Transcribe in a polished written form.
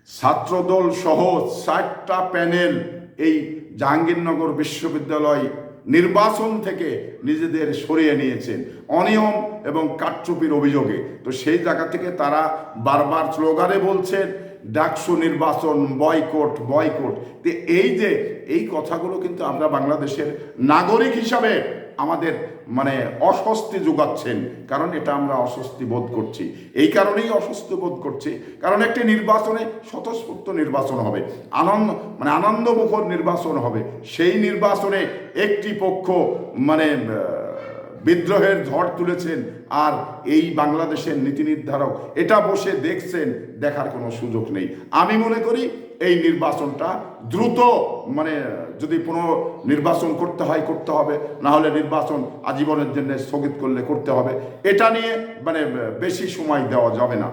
ছাত্রদল সহ 60টা প্যানেল এই জাহাঙ্গীরনগর বিশ্ববিদ্যালয় নির্বাচন থেকে নিজেদের সরিয়ে নিয়েছেন অনিয়ম এবং কারচুপির অভিযোগে। তো সেই জায়গা থেকে তারা বারবার স্লোগানে বলছেন ডাকসু নির্বাচন বয়কট বয়কট। তো এই কথাগুলো কিন্তু আমরা বাংলাদেশের নাগরিক হিসাবে আমাদের অস্বস্তি যোগাচ্ছেন, কারণ এটা আমরা অস্বস্তি বোধ করছি। এই কারণেই অস্বস্তি বোধ করছি কারণ একটি নির্বাচনে স্বতঃস্ফূর্ত নির্বাচন হবে, আনন্দমুখর নির্বাচন হবে। সেই নির্বাচনে একটি পক্ষ বিদ্রোহের ঝড় তুলেছেন, আর এই বাংলাদেশের নীতি নির্ধারক এটা বসে দেখছেন, দেখার কোনো সুযোগ নেই। আমি মনে করি এই নির্বাচনটা দ্রুত যদি নির্বাচন করতে হয় করতে হবে, না হলে নির্বাচন আজীবনের জন্য স্থগিত করলে করতে হবে। এটা নিয়ে বেশি সময় দেওয়া যাবে না।